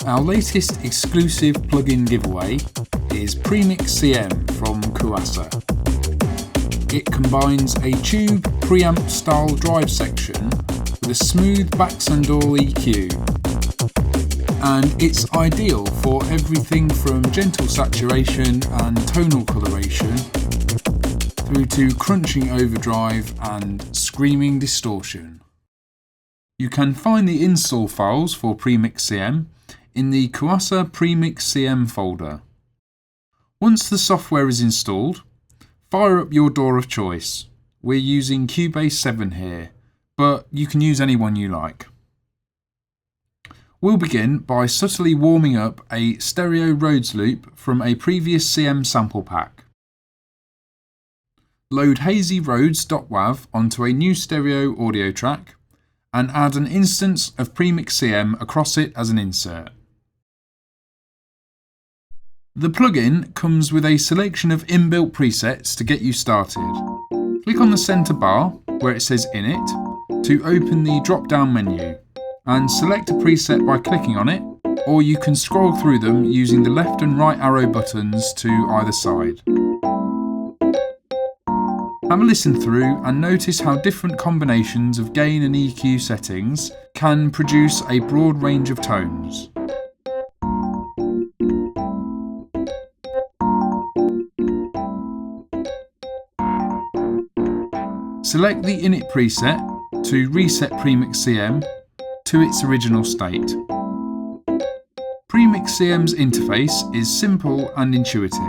Our latest exclusive plugin giveaway is PreMix CM from Kuassa. It combines a tube preamp style drive section with a smooth back-sandal EQ, and it's ideal for everything from gentle saturation and tonal coloration through to crunching overdrive and screaming distortion. You can find the install files for PreMix CM in the Kuassa PreMix CM folder. Once the software is installed, fire up your DAW of choice. We're using Cubase 7 here, but you can use any one you like. We'll begin by subtly warming up a stereo Rhodes loop from a previous CM sample pack. Load hazyrhodes.wav onto a new stereo audio track and add an instance of PreMix CM across it as an insert. The plugin comes with a selection of inbuilt presets to get you started. Click on the centre bar where it says Init to open the drop-down menu and select a preset by clicking on it, or you can scroll through them using the left and right arrow buttons to either side. Have a listen through and notice how different combinations of gain and EQ settings can produce a broad range of tones. Select the Init preset to reset PreMix CM to its original state. PreMix CM's interface is simple and intuitive.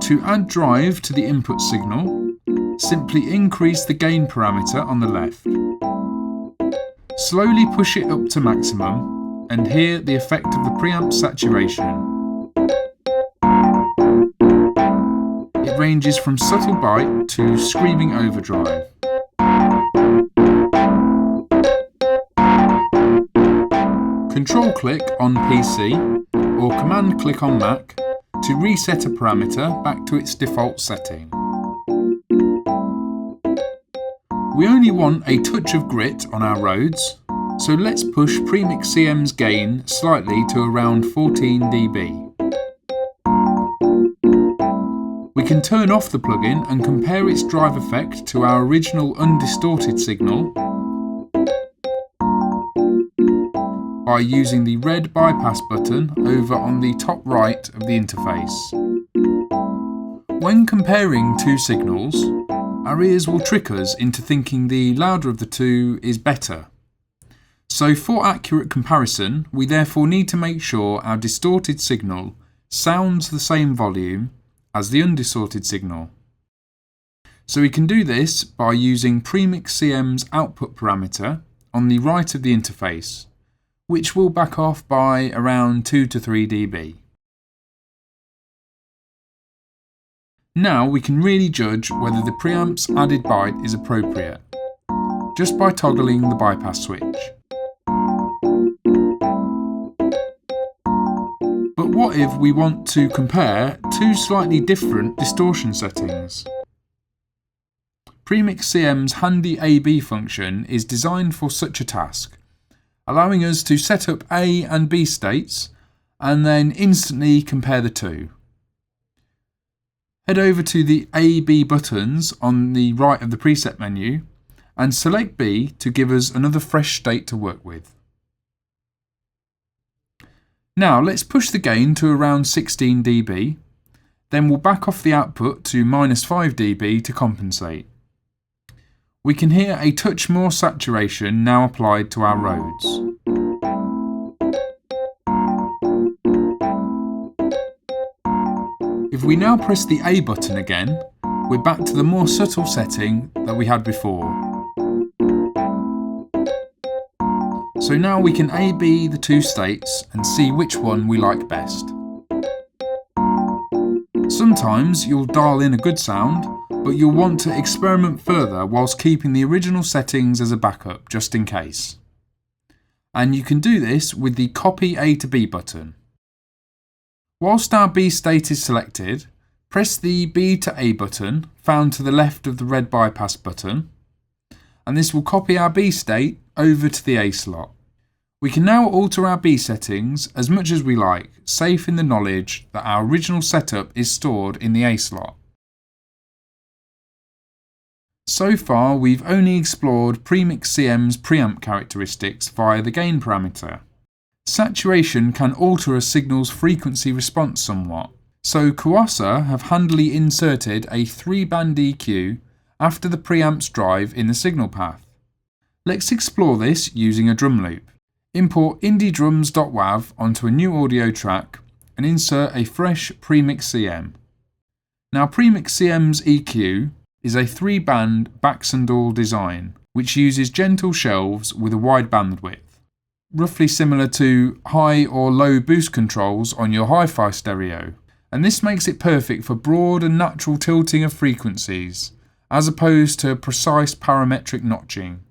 To add drive to the input signal, simply increase the gain parameter on the left. Slowly push it up to maximum and hear the effect of the preamp saturation. It ranges from subtle bite to screaming overdrive. Control click on PC or command click on Mac to reset a parameter back to its default setting. We only want a touch of grit on our Rhodes, so let's push PreMix CM's gain slightly to around 14 dB. We can turn off the plugin and compare its drive effect to our original undistorted signal by using the red bypass button over on the top right of the interface. When comparing two signals, our ears will trick us into thinking the louder of the two is better. So for accurate comparison, we therefore need to make sure our distorted signal sounds the same volume as the undistorted signal. So we can do this by using PreMix CM's output parameter on the right of the interface, which will back off by around 2 to 3 dB. Now we can really judge whether the preamp's added bite is appropriate, just by toggling the bypass switch. But what if we want to compare two slightly different distortion settings? PreMix CM's handy A/B function is designed for such a task, allowing us to set up A and B states and then instantly compare the two. Head over to the A/B buttons on the right of the preset menu and select B to give us another fresh state to work with. Now let's push the gain to around 16 dB, then we'll back off the output to -5 dB to compensate. We can hear a touch more saturation now applied to our Rhodes. If we now press the A button again, we're back to the more subtle setting that we had before. So now we can A/B the two states and see which one we like best. Sometimes you'll dial in a good sound, but you'll want to experiment further whilst keeping the original settings as a backup, just in case. And you can do this with the Copy A to B button. Whilst our B state is selected, press the B to A button, found to the left of the red bypass button, and this will copy our B state over to the A slot. We can now alter our B settings as much as we like, safe in the knowledge that our original setup is stored in the A slot. So far, we've only explored PreMix CM's preamp characteristics via the gain parameter. Saturation can alter a signal's frequency response somewhat, so Kuassa have handily inserted a 3-band EQ after the preamp's drive in the signal path. Let's explore this using a drum loop. Import indiedrums.wav onto a new audio track and insert a fresh PreMix CM. Now PreMix CM's EQ is a 3-band Baxandall design, which uses gentle shelves with a wide bandwidth, roughly similar to high or low boost controls on your hi-fi stereo, and this makes it perfect for broad and natural tilting of frequencies, as opposed to precise parametric notching.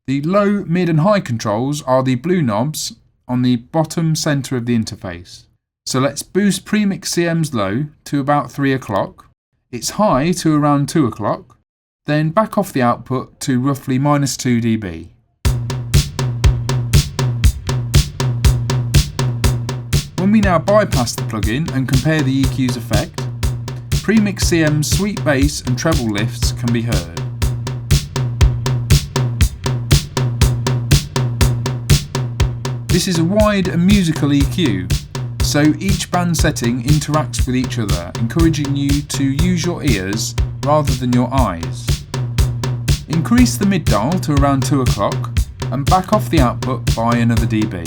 The low, mid and high controls are the blue knobs on the bottom centre of the interface. So let's boost PreMix CM's low to about 3 o'clock, its high to around 2 o'clock, then back off the output to roughly -2 dB. When we now bypass the plugin and compare the EQ's effect, PreMix CM's sweet bass and treble lifts can be heard. This is a wide and musical EQ, so each band setting interacts with each other, encouraging you to use your ears rather than your eyes. Increase the mid dial to around 2 o'clock and back off the output by another dB.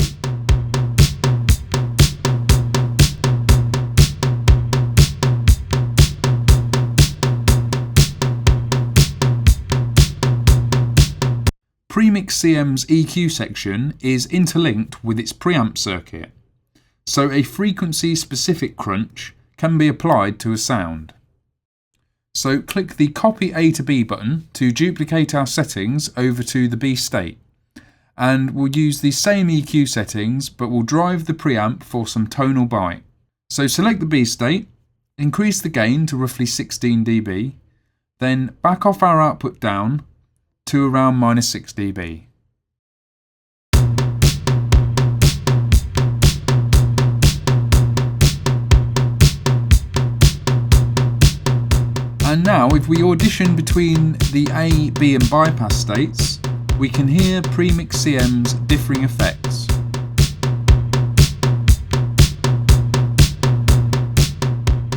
PreMix CM's EQ section is interlinked with its preamp circuit, so a frequency-specific crunch can be applied to a sound. So click the Copy A to B button to duplicate our settings over to the B state, and we'll use the same EQ settings but we'll drive the preamp for some tonal bite. So select the B state, increase the gain to roughly 16 dB, then back off our output down to around -6 dB. And now if we audition between the A, B and bypass states, we can hear PreMix CM's differing effects.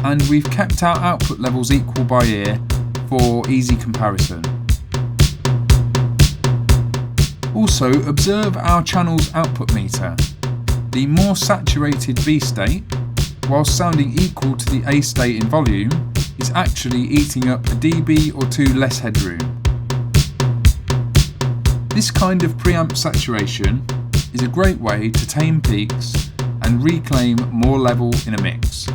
And we've kept our output levels equal by ear for easy comparison. Also, observe our channel's output meter. The more saturated B state, whilst sounding equal to the A state in volume, is actually eating up a dB or 2 less headroom. This kind of preamp saturation is a great way to tame peaks and reclaim more level in a mix,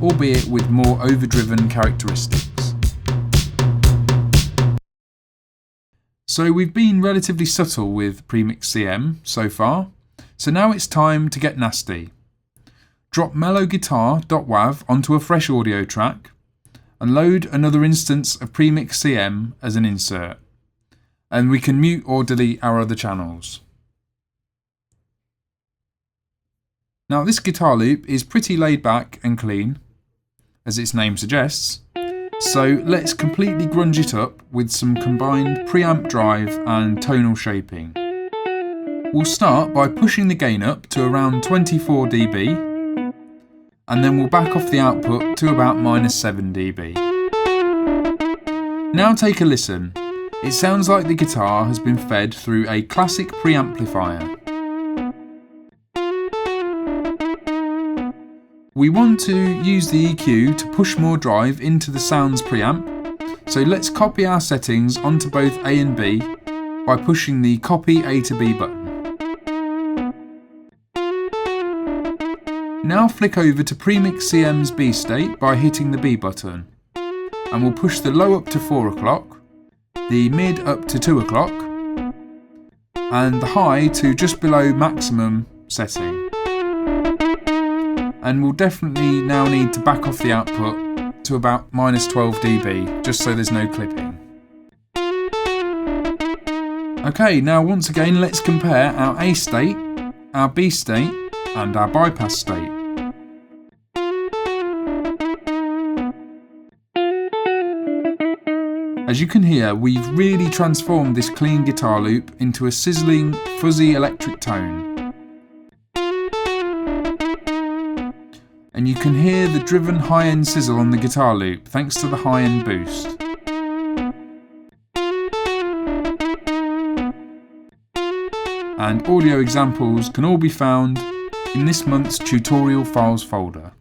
albeit with more overdriven characteristics. So we've been relatively subtle with PreMix CM so far, so now it's time to get nasty. Drop mellowguitar.wav onto a fresh audio track and load another instance of PreMix CM as an insert, and we can mute or delete our other channels. Now this guitar loop is pretty laid back and clean, as its name suggests, so let's completely grunge it up with some combined preamp drive and tonal shaping. We'll start by pushing the gain up to around 24 dB, and then we'll back off the output to about -7 dB. Now take a listen. It sounds like the guitar has been fed through a classic preamplifier. We want to use the EQ to push more drive into the sound's preamp, so let's copy our settings onto both A and B by pushing the Copy A to B button. Now flick over to PreMix CM's B state by hitting the B button, and we'll push the low up to 4 o'clock, the mid up to 2 o'clock, and the high to just below maximum setting. And we'll definitely now need to back off the output to about -12 dB, just so there's no clipping. Okay, now once again let's compare our A state, our B state and our bypass state. As you can hear, we've really transformed this clean guitar loop into a sizzling, fuzzy electric tone. And you can hear the driven high-end sizzle on the guitar loop thanks to the high-end boost. And audio examples can all be found in this month's tutorial files folder.